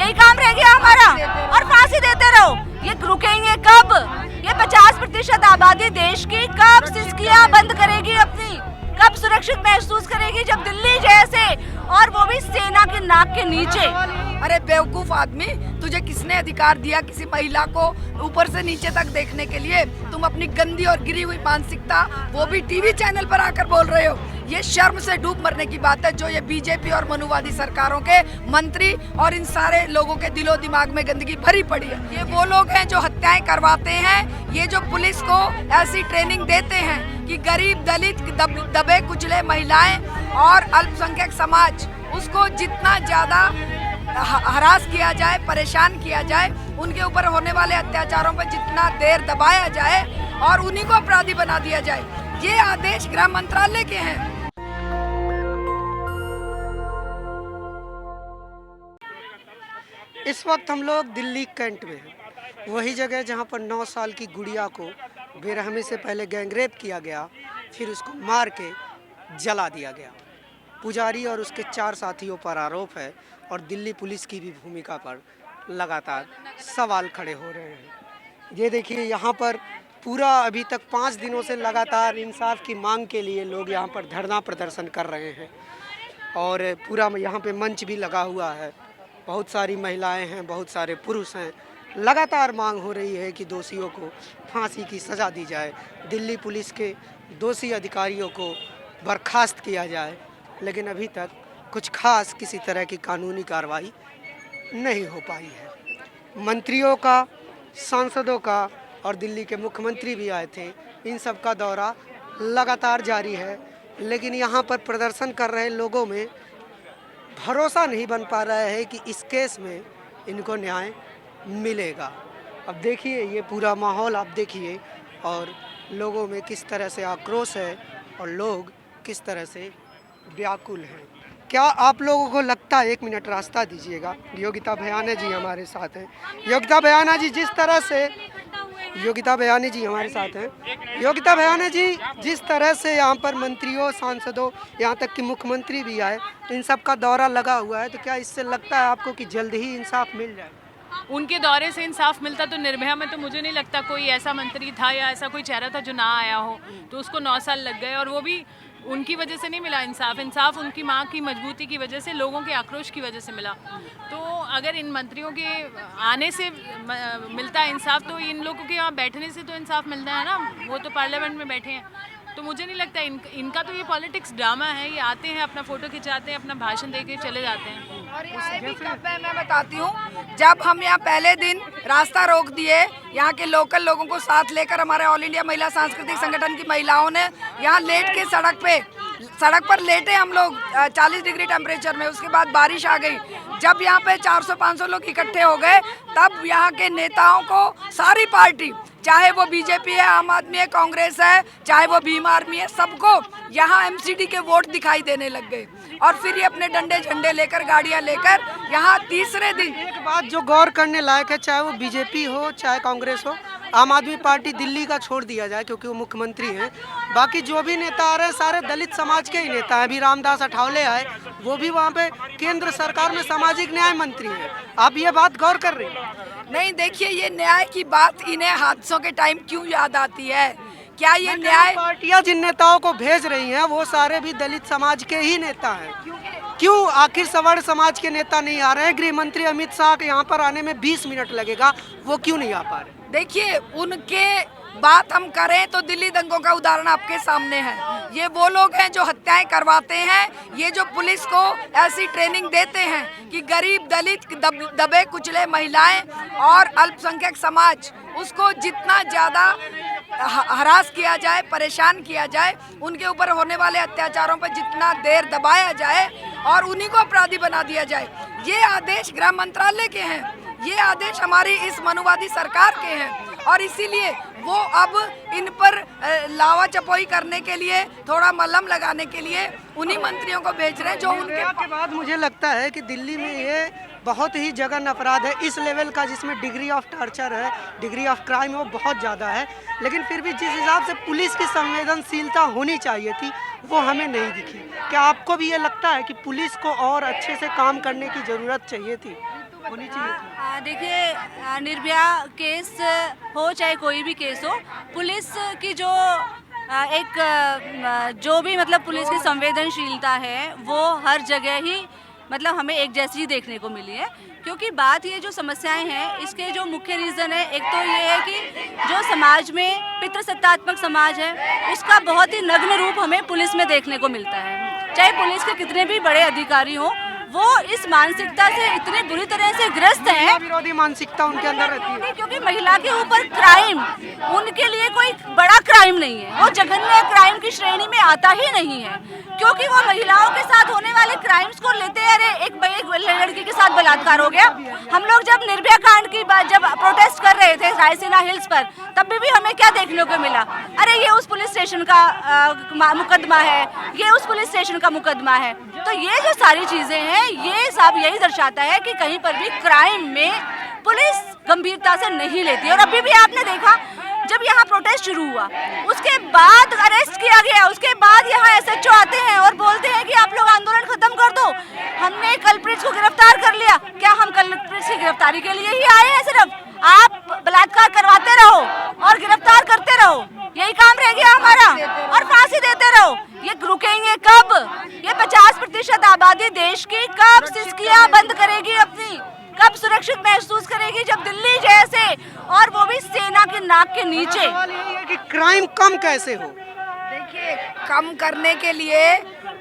यही काम रह गया हमारा, और फांसी देते रहो। ये रुकेंगे कब? ये 50% आबादी देश की कब सिसकियां बंद करेगी अपनी, कब सुरक्षित महसूस करेगी? जब दिल्ली जैसे, और वो भी सेना के नाक के नीचे। अरे बेवकूफ आदमी, तुझे किसने अधिकार दिया किसी महिला को ऊपर से नीचे तक देखने के लिए? तुम अपनी गंदी और गिरी हुई मानसिकता वो भी टीवी चैनल पर आकर बोल रहे हो। ये शर्म से डूब मरने की बात है जो ये बीजेपी और मनुवादी सरकारों के मंत्री और इन सारे लोगों के दिलो दिमाग में गंदगी भरी पड़ी है। ये वो लोग हैं जो हत्याएं करवाते हैं, ये जो पुलिस को ऐसी ट्रेनिंग देते हैं कि गरीब, दलित, दबे कुचले महिलाएं और अल्पसंख्यक समाज, उसको जितना ज्यादा हरास किया जाए, परेशान किया जाए, उनके ऊपर होने वाले अत्याचारों पर जितना देर दबाया जाए और उन्हीं को अपराधी बना दिया जाए। ये आदेश गृह मंत्रालय के हैं। इस वक्त हम लोग दिल्ली कैंट में हैं, वही जगह जहां पर 9 साल की गुड़िया को बेरहमी से पहले गैंगरेप किया गया, फिर उसको मार के जला दिया गया। पुजारी और उसके 4 साथियों पर आरोप है और दिल्ली पुलिस की भी भूमिका पर लगातार सवाल खड़े हो रहे हैं। ये देखिए, यहाँ पर पूरा अभी तक 5 दिनों से लगातार इंसाफ की मांग के लिए लोग यहाँ पर धरना प्रदर्शन कर रहे हैं और पूरा यहाँ पे मंच भी लगा हुआ है। बहुत सारी महिलाएं हैं, बहुत सारे पुरुष हैं। लगातार मांग हो रही है कि दोषियों को फांसी की सज़ा दी जाए, दिल्ली पुलिस के दोषी अधिकारियों को बर्खास्त किया जाए, लेकिन अभी तक कुछ खास किसी तरह की कानूनी कार्रवाई नहीं हो पाई है। मंत्रियों का, सांसदों का और दिल्ली के मुख्यमंत्री भी आए थे, इन सब का दौरा लगातार जारी है, लेकिन यहाँ पर प्रदर्शन कर रहे लोगों में भरोसा नहीं बन पा रहा है कि इस केस में इनको न्याय मिलेगा। अब देखिए, ये पूरा माहौल आप देखिए और लोगों में किस तरह से आक्रोश है और लोग किस तरह से व्याकुल हैं। क्या आप लोगों को लगता है, 1 मिनट रास्ता दीजिएगा, योगिता भयानी जी हमारे साथ हैं। योगिता भयानी जी, जिस तरह से योगिता भयानी जी हमारे साथ हैं। योगिता भयानी जी, जिस तरह से यहाँ पर मंत्रियों, सांसदों, यहाँ तक कि मुख्यमंत्री भी आए, इन सब का दौरा लगा हुआ है, तो क्या इससे लगता है आपको कि जल्द ही इंसाफ मिल जाए? उनके दौरे से इंसाफ मिलता तो निर्भया में तो मुझे नहीं लगता कोई ऐसा मंत्री था या ऐसा कोई चेहरा था जो ना आया हो। तो उसको 9 साल लग गए और वो भी उनकी वजह से नहीं मिला इंसाफ। इंसाफ उनकी माँ की मजबूती की वजह से, लोगों के आक्रोश की वजह से मिला। तो अगर इन मंत्रियों के आने से मिलता है इंसाफ, तो इन लोगों के यहाँ बैठने से तो इंसाफ मिलता है ना। वो तो पार्लियामेंट में बैठे हैं। तो मुझे नहीं लगता इनका तो ये पॉलिटिक्स ड्रामा है। ये आते हैं, अपना फोटो खिंचाते हैं, अपना भाषण दे के चले जाते हैं। और ये आए भी कब है मैं बताती हूँ। जब हम यहाँ पहले दिन रास्ता रोक दिए, यहाँ के लोकल लोगों को साथ लेकर हमारे ऑल इंडिया महिला सांस्कृतिक संगठन की महिलाओं ने यहाँ लेट के सड़क पर लेटे हम लोग 40 डिग्री टेम्परेचर में। उसके बाद बारिश आ गई। जब यहाँ पे 400-500 लोग इकट्ठे हो गए, तब यहाँ के नेताओं को सारी पार्टी, चाहे वो बीजेपी है, आम आदमी है, कांग्रेस है, चाहे वो भीम आर्मी है, सबको यहाँ एमसीडी के वोट दिखाई देने लग गए। और फिर ये अपने डंडे झंडे लेकर, गाड़ियाँ लेकर यहाँ तीसरे दिन। एक बात जो गौर करने लायक है, चाहे वो बीजेपी हो चाहे कांग्रेस हो, आम आदमी पार्टी दिल्ली का छोड़ दिया जाए क्योंकि वो मुख्यमंत्री हैं, बाकी जो भी नेता आ रहे हैं सारे दलित समाज के ही नेता हैं। अभी रामदास अठावले आए, वो भी वहाँ पे केंद्र सरकार में सामाजिक न्याय मंत्री हैं। आप ये बात गौर कर रहे हैं? नहीं, देखिए, ये न्याय की बात इन्हें हादसों के टाइम क्यों याद आती है? क्या ये न्याय? पार्टियां जिन नेताओं को भेज रही हैं वो सारे भी दलित समाज के ही नेता हैं। क्यों आखिर सवर्ण समाज के नेता नहीं आ रहे हैं? गृह मंत्री अमित शाह के यहाँ पर आने में 20 मिनट लगेगा, वो क्यों नहीं आ पा रहे? देखिए, उनके बात हम करें तो दिल्ली दंगों का उदाहरण आपके सामने है। ये वो लोग हैं जो हत्याएं करवाते हैं, ये जो पुलिस को ऐसी ट्रेनिंग देते हैं कि गरीब, दलित, दबे कुचले महिलाएं और अल्पसंख्यक समाज, उसको जितना ज़्यादा हरास किया जाए, परेशान किया जाए, उनके ऊपर होने वाले अत्याचारों पर जितना देर दबाया जाए और उन्हीं को अपराधी बना दिया जाए। ये आदेश गृह मंत्रालय के हैं, ये आदेश हमारी इस मनुवादी सरकार के हैं और इसीलिए वो अब इन पर लावा चपोई करने के लिए, थोड़ा मलहम लगाने के लिए उन्हीं मंत्रियों को भेज रहे हैं जो उनके के बाद मुझे लगता है कि दिल्ली में ये बहुत ही जघन्य अपराध है इस लेवल का, जिसमें डिग्री ऑफ टॉर्चर है, डिग्री ऑफ क्राइम वो बहुत ज़्यादा है। लेकिन फिर भी जिस हिसाब से पुलिस की संवेदनशीलता होनी चाहिए थी वो हमें नहीं दिखी। क्या आपको भी ये लगता है कि पुलिस को और अच्छे से काम करने की ज़रूरत चाहिए थी? होनी चाहिए थी। देखिए निर्भया केस हो चाहे कोई भी केस हो, पुलिस की जो जो भी मतलब पुलिस की संवेदनशीलता है वो हर जगह ही मतलब हमें एक जैसी ही देखने को मिली है। क्योंकि बात ये जो समस्याएं हैं इसके जो मुख्य रीज़न है, एक तो ये है कि जो समाज में पितृसत्तात्मक समाज है उसका बहुत ही नग्न रूप हमें पुलिस में देखने को मिलता है। चाहे पुलिस के कितने भी बड़े अधिकारी हों, वो इस मानसिकता से इतनी बुरी तरह से ग्रस्त हैं, विरोधी मानसिकता उनके अंदर रहती है। क्योंकि महिला के ऊपर क्राइम उनके लिए कोई बड़ा क्राइम नहीं है, वो जघन्य क्राइम की श्रेणी में आता ही नहीं है, क्योंकि वो महिलाओं के साथ होने वाले क्राइम्स को लेते हैं। अरे एक लड़की के साथ बलात्कार हो गया, हम लोग जब निर्भया कांड की बात जब प्रोटेस्ट कर रहे थे रायसीना हिल्स पर, तब भी हमें क्या देखने को मिला, अरे ये उस पुलिस स्टेशन का मुकदमा है, ये उस पुलिस स्टेशन का मुकदमा है। तो ये जो सारी चीजें हैं ये सब यही दर्शाता है कि कहीं पर भी क्राइम में पुलिस गंभीरता से नहीं लेती। और अभी भी आपने देखा जब यहाँ प्रोटेस्ट शुरू हुआ उसके बाद अरेस्ट किया गया, उसके बाद यहाँ एसएचओ आते हैं और बोलते हैं कि आप लोग आंदोलन खत्म कर दो, हमने कल्प्रिट को गिरफ्तार कर लिया। क्या हम कल्प्रिट की गिरफ्तारी के लिए ही आए हैं? सिर्फ आप बलात्कार करवाते रहो और गिरफ्तार करते रहो, यही काम रह गया हमारा, और फांसी देते रहो। ये रुकेंगे कब? ये 50% आबादी देश की कब सिसकियां बंद करेगी अपनी, कब सुरक्षित महसूस करेगी? जब दिल्ली जैसे, और वो भी सेना के नाक के नीचे। सवाल यही है कि क्राइम कम कैसे हो? देखिए, कम करने के लिए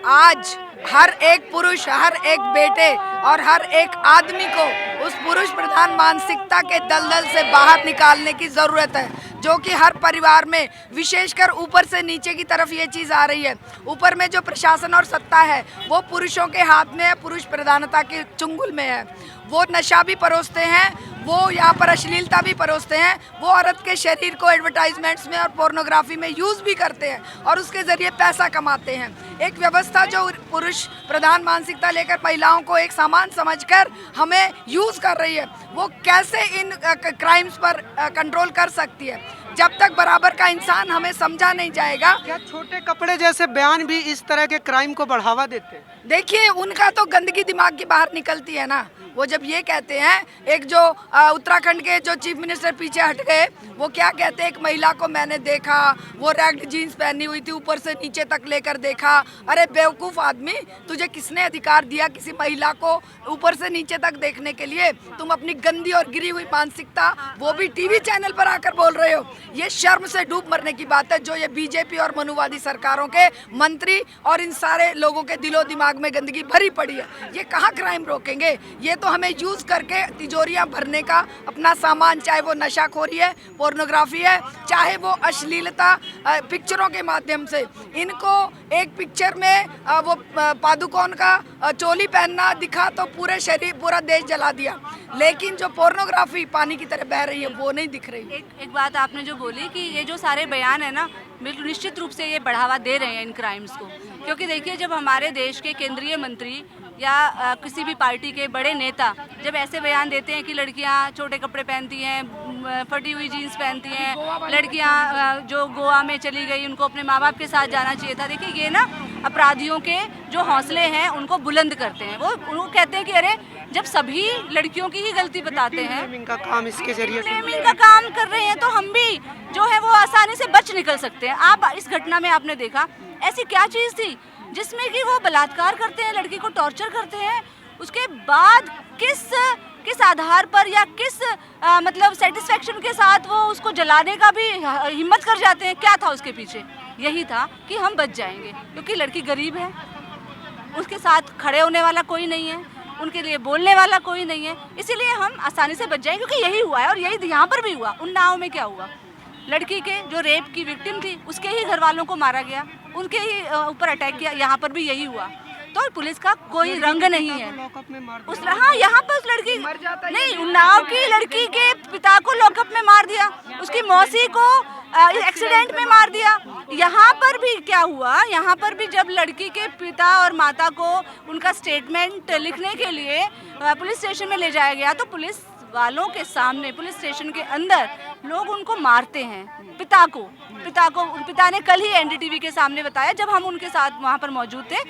आज हर एक पुरुष, हर एक बेटे और हर एक आदमी को उस पुरुष प्रधान मानसिकता के दलदल से बाहर निकालने की ज़रूरत है, जो कि हर परिवार में विशेषकर ऊपर से नीचे की तरफ ये चीज़ आ रही है। ऊपर में जो प्रशासन और सत्ता है वो पुरुषों के हाथ में है, पुरुष प्रधानता के चुंगल में है। वो नशा भी परोसते हैं, वो यहाँ पर अश्लीलता भी परोसते हैं, वो औरत के शरीर को एडवर्टाइजमेंट्स में और पोर्नोग्राफी में यूज़ भी करते हैं और उसके ज़रिए पैसा कमाते हैं। एक व्यवस्था जो पुरुष प्रधान मानसिकता लेकर महिलाओं को एक सामान समझकर हमें यूज़ कर रही है, वो कैसे इन क्राइम्स पर कंट्रोल कर सकती है? जब तक बराबर का इंसान हमें समझा नहीं जाएगा। क्या छोटे कपड़े जैसे बयान भी इस तरह के क्राइम को बढ़ावा देते हैं? देखिए, उनका तो गंदगी दिमाग की बाहर निकलती है ना। वो जब ये कहते हैं, एक जो उत्तराखंड के जो चीफ मिनिस्टर पीछे हट गए, वो क्या कहते हैं, एक महिला को मैंने देखा, वो रैग्ड जीन्स पहनी हुई थी, ऊपर से नीचे तक लेकर देखा। अरे बेवकूफ़ आदमी, तुझे किसने अधिकार दिया किसी महिला को ऊपर से नीचे तक देखने के लिए? तुम अपनी गंदी और गिरी हुई मानसिकता वो भी टीवी चैनल पर आकर बोल रहे हो। ये शर्म से डूब मरने की बात है जो ये बीजेपी और मनुवादी सरकारों के मंत्री और इन सारे लोगों के दिलो दिमाग में गंदगी भरी पड़ी है। ये कहाँ क्राइम रोकेंगे? ये तो हमें यूज़ करके तिजोरियां भरने का अपना सामान, चाहे वो नशाखोरी है, पोर्नोग्राफी है, चाहे वो अश्लीलता पिक्चरों के माध्यम से। इनको एक पिक्चर में वो पादुकोण का चोली पहनना दिखा तो पूरे शरीर, पूरा देश जला दिया, लेकिन जो पोर्नोग्राफी पानी की तरह बह रही है वो नहीं दिख रही। एक बात आपने जो बोली कि ये जो सारे बयान है ना, बिल्कुल निश्चित रूप से ये बढ़ावा दे रहे हैं इन क्राइम्स को। क्योंकि देखिए, जब हमारे देश के केंद्रीय मंत्री या किसी भी पार्टी के बड़े नेता जब ऐसे बयान देते हैं कि लड़कियां छोटे कपड़े पहनती हैं, फटी हुई जीन्स पहनती हैं, लड़कियां जो गोवा में चली गई उनको अपने माँ बाप के साथ जाना चाहिए था। देखिए, ये ना अपराधियों के जो हौसले हैं उनको बुलंद करते हैं। वो कहते हैं कि अरे जब सभी लड़कियों की ही गलती बताते हैं, का काम इसके जरिए फ्लेमिंग का काम कर रहे हैं, तो हम भी जो है वो आसानी से बच निकल सकते हैं। आप इस घटना में आपने देखा ऐसी क्या चीज़ थी जिसमें कि वो बलात्कार करते हैं, लड़की को टॉर्चर करते हैं, उसके बाद किस आधार पर या किस मतलब सेटिस्फेक्शन के साथ वो उसको जलाने का भी हिम्मत कर जाते हैं? क्या था उसके पीछे? यही था कि हम बच जाएंगे, क्योंकि लड़की गरीब है, उसके साथ खड़े होने वाला कोई नहीं है, उनके लिए बोलने वाला कोई नहीं है, इसीलिए हम आसानी से बच जाएंगे। क्योंकि यही हुआ है और यही यहाँ पर भी हुआ। उन्नाव में क्या हुआ? लड़की के जो रेप की विक्टिम थी उसके ही घर वालों को मारा गया, उनके ही ऊपर अटैक किया। यहाँ पर भी यही हुआ। तो पुलिस का कोई रंग नहीं है। उस हाँ, यहाँ पर उस लड़की नहीं, उन्नाव की लड़की के पिता को लॉकअप में मार दिया, उसकी मौसी को एक्सीडेंट में मार दिया। यहाँ पर भी क्या हुआ? यहाँ पर भी जब लड़की के पिता और माता को उनका स्टेटमेंट लिखने के लिए पुलिस स्टेशन में ले जाया गया, तो पुलिस वालों के सामने, पुलिस स्टेशन के अंदर लोग उनको मारते हैं। पिता को पिता ने कल ही एनडीटीवी के सामने बताया, जब हम उनके साथ वहाँ पर मौजूद थे,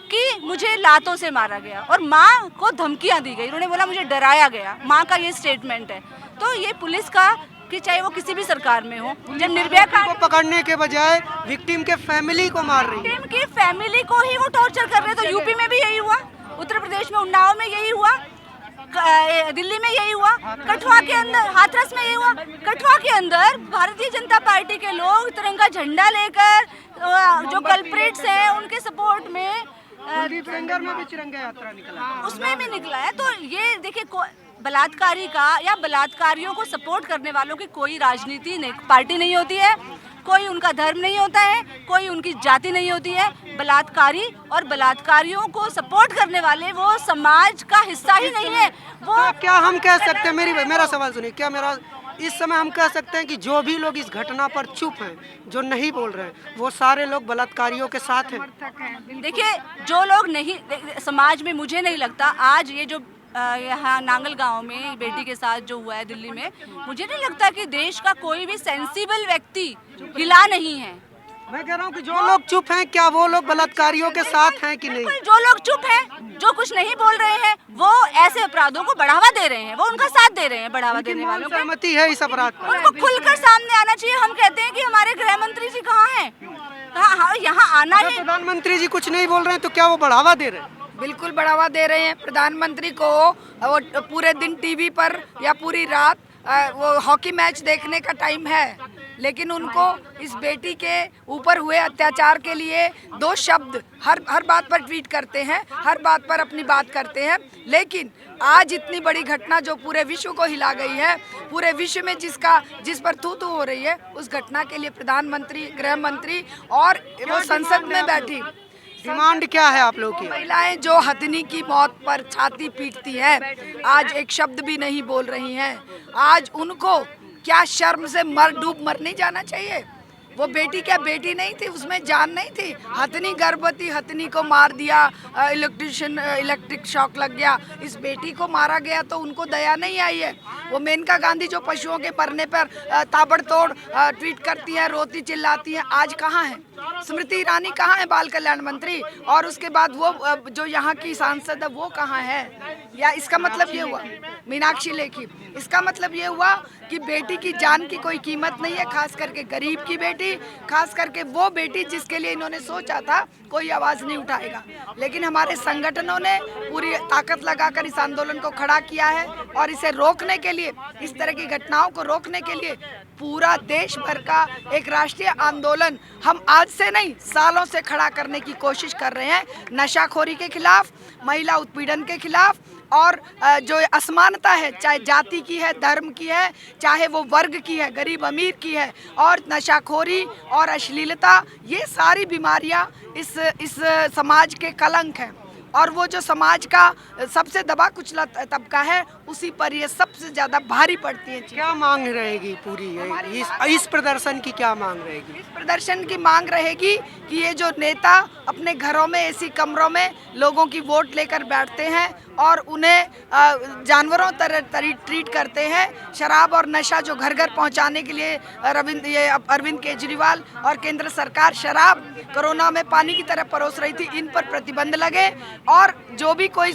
कि मुझे लातों से मारा गया और माँ को धमकियां दी गई। उन्होंने बोला मुझे डराया गया, माँ का ये स्टेटमेंट है। तो ये पुलिस का, कि चाहे वो किसी भी सरकार में हो, जब निर्भया का को पकड़ने के बजाय विक्टिम के फैमिली को मार रही है। विक्टिम की फैमिली को ही वो टॉर्चर कर रहे हैं। तो यूपी में भी यही हुआ, उत्तर प्रदेश में उन्नाव में यही हुआ, दिल्ली में यही हुआ, कठुआ के अंदर, हाथरस में यही हुआ। कठुआ के अंदर भारतीय जनता पार्टी के लोग तिरंगा झंडा लेकर जो कल्प्रिट्स हैं उनके सपोर्ट में फिंगर में भी तिरंगा यात्रा निकला, उसमें भी निकला है। तो ये देखिए, बलात्कारी का या बलात्कारियों को सपोर्ट करने वालों की कोई राजनीति नहीं, पार्टी नहीं होती है, कोई उनका धर्म नहीं होता है, कोई उनकी जाति नहीं होती है। बलात्कारी और बलात्कारियों को सपोर्ट करने वाले वो समाज का हिस्सा ही नहीं है। वो क्या हम कह सकते हैं, मेरा सवाल सुनिए, क्या मेरा इस समय हम कह सकते हैं कि जो भी लोग इस घटना पर चुप हैं, जो नहीं बोल रहे हैं, वो सारे लोग बलात्कारियों के साथ हैं? देखिए, जो लोग नहीं, समाज में मुझे नहीं लगता आज ये जो यहाँ नांगल गांव में बेटी के साथ जो हुआ है दिल्ली में, मुझे नहीं लगता कि देश का कोई भी सेंसिबल व्यक्ति हिला नहीं है। मैं कह रहा हूँ कि जो लोग चुप हैं, क्या वो लोग बलात्कारियों के साथ हैं कि नहीं? जो लोग चुप हैं, जो कुछ नहीं बोल रहे हैं, वो ऐसे अपराधों को बढ़ावा दे रहे हैं, वो उनका साथ दे रहे हैं बढ़ावा देने वालों को। सहमति है इस अपराध पर? उनको खुलकर सामने आना चाहिए। हम कहते हैं कि हमारे गृह मंत्री जी कहाँ हैं, यहाँ आना है। प्रधानमंत्री जी कुछ नहीं बोल रहे हैं तो क्या वो बढ़ावा दे रहे हैं? बिल्कुल बढ़ावा दे रहे हैं। प्रधानमंत्री को वो पूरे दिन टीवी पर या पूरी रात वो हॉकी मैच देखने का टाइम है, लेकिन उनको इस बेटी के ऊपर हुए अत्याचार के लिए 2 शब्द हर बात पर ट्वीट करते हैं, हर बात पर अपनी बात करते हैं। लेकिन आज इतनी बड़ी घटना जो पूरे विश्व को हिला गई है, पूरे विश्व में जिस पर थू हो रही है, उस घटना के लिए प्रधानमंत्री, गृह मंत्री और वो संसद में बैठी। डिमांड क्या है आप लोग की? महिलाएं जो हथनी की मौत पर छाती पीटती हैं, आज एक शब्द भी नहीं बोल रही हैं। आज उनको क्या शर्म से डूब मर नहीं जाना चाहिए? वो बेटी क्या बेटी नहीं थी? उसमें जान नहीं थी? हथनी गर्भवती हथनी को मार दिया, इलेक्ट्रिक शॉक लग गया, इस बेटी को मारा गया तो उनको दया नहीं आई है। वो मेनका गांधी जो पशुओं के मरने पर ताबड़तोड़ ट्वीट करती है, रोती चिल्लाती है, आज कहाँ है? स्मृति ईरानी कहाँ है, बाल कल्याण मंत्री? और उसके बाद वो जो यहाँ की सांसद है वो कहाँ है? या इसका मतलब ये हुआ, मीनाक्षी लेखी, इसका मतलब ये हुआ कि बेटी की जान की कोई कीमत नहीं है, खास करके गरीब की बेटी, खास करके वो बेटी जिसके लिए इन्होंने सोचा था कोई आवाज़ नहीं उठाएगा। लेकिन हमारे संगठनों ने पूरी ताकत लगाकर इस आंदोलन को खड़ा किया है और इसे रोकने के लिए, इस तरह की घटनाओं को रोकने के लिए पूरा देश भर का एक राष्ट्रीय आंदोलन हम आज से नहीं सालों से खड़ा करने की कोशिश कर रहे हैं। नशाखोरी के खिलाफ, महिला उत्पीड़न के खिलाफ और जो असमानता है, चाहे जाति की है, धर्म की है, चाहे वो वर्ग की है, गरीब अमीर की है, और नशाखोरी और अश्लीलता, ये सारी बीमारियां इस समाज के कलंक हैं। और वो जो समाज का सबसे दबा कुचला तबका है, उसी पर ये सबसे ज़्यादा भारी पड़ती है। क्या मांग रहेगी पूरी इस प्रदर्शन की? क्या मांग रहेगी? इस प्रदर्शन की मांग रहेगी कि ये जो नेता अपने घरों में एसी कमरों में लोगों की वोट लेकर बैठते हैं और उन्हें जानवरों तरह ट्रीट करते हैं, शराब और नशा जो घर घर पहुंचाने के लिए अरविंद केजरीवाल और केंद्र सरकार शराब कोरोना में पानी की तरह परोस रही थी, इन पर प्रतिबंध लगे। और जो भी कोई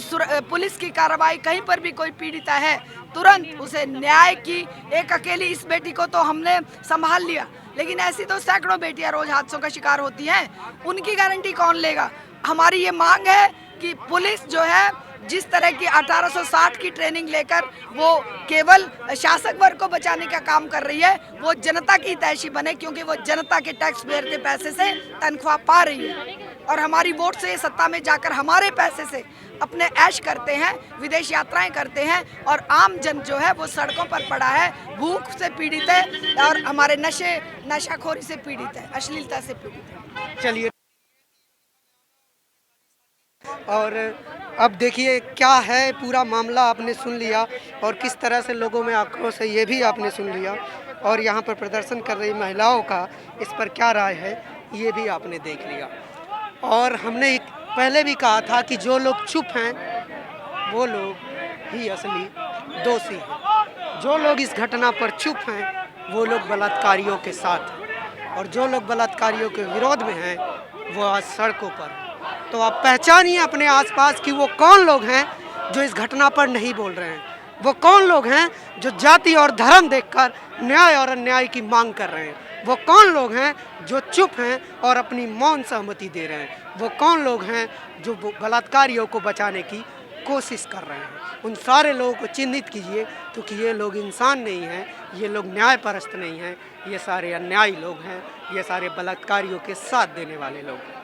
पुलिस की कार्रवाई, कहीं पर भी कोई पीड़िता है, तुरंत उसे न्याय की, एक अकेली इस बेटी को तो हमने संभाल लिया, लेकिन ऐसी तो सैकड़ों बेटियां रोज हादसों का शिकार होती हैं, उनकी गारंटी कौन लेगा? हमारी ये मांग है कि पुलिस जो है, जिस तरह की 1860 की ट्रेनिंग लेकर वो केवल शासक वर्ग को बचाने का काम कर रही है, वो जनता की हितैषी बने, क्योंकि वो जनता के टैक्स पेयर के पैसे से तनख्वाह पा रही है और हमारी वोट से सत्ता में जाकर हमारे पैसे से अपने ऐश करते हैं, विदेश यात्राएं करते हैं, और आम जन जो है वो सड़कों पर पड़ा है, भूख से पीड़ित है और हमारे नशाखोरी से पीड़ित है, अश्लीलता से पीड़ित है। चलिए, और अब देखिए क्या है पूरा मामला आपने सुन लिया और किस तरह से लोगों में आक्रोश है ये भी आपने सुन लिया, और यहाँ पर प्रदर्शन कर रही महिलाओं का इस पर क्या राय है ये भी आपने देख लिया। और हमने पहले भी कहा था कि जो लोग चुप हैं वो लोग ही असली दोषी हैं। जो लोग इस घटना पर चुप हैं वो लोग बलात्कारियों के साथ हैं, और जो लोग बलात्कारियों के विरोध में हैं वो आज सड़कों पर तो आप पहचानिए अपने आसपास कि वो कौन लोग हैं जो इस घटना पर नहीं बोल रहे हैं, वो कौन लोग हैं जो जाति और धर्म देखकर न्याय और अन्याय की मांग कर रहे हैं, वो कौन लोग हैं जो चुप हैं और अपनी मौन सहमति दे रहे हैं, वो कौन लोग हैं जो बलात्कारियों को बचाने की कोशिश कर रहे हैं। उन सारे लोगों को चिन्हित कीजिए, क्योंकि ये लोग इंसान नहीं हैं, ये लोग न्यायपरस्त नहीं हैं, ये सारे अन्यायी लोग हैं, ये सारे बलात्कारियों के साथ देने वाले लोग हैं।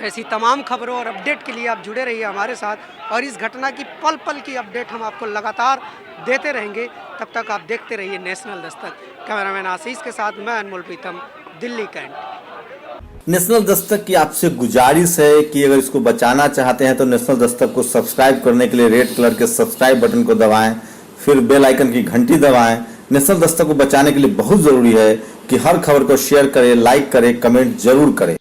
ऐसी तमाम खबरों और अपडेट के लिए आप जुड़े रहिए हमारे साथ, और इस घटना की पल पल की अपडेट हम आपको लगातार देते रहेंगे। तब तक आप देखते रहिए नेशनल दस्तक। कैमरामैन आशीष के साथ मैं अनमोल प्रीतम, दिल्ली कैंट। नेशनल दस्तक की आपसे गुजारिश है कि अगर इसको बचाना चाहते हैं तो नेशनल दस्तक को सब्सक्राइब करने के लिए रेड कलर के सब्सक्राइब बटन को दबाएं, फिर बेल आइकन की घंटी दबाएं। नेशनल दस्तक को बचाने के लिए बहुत जरूरी है कि हर खबर को शेयर करें, लाइक करें, कमेंट जरूर करें।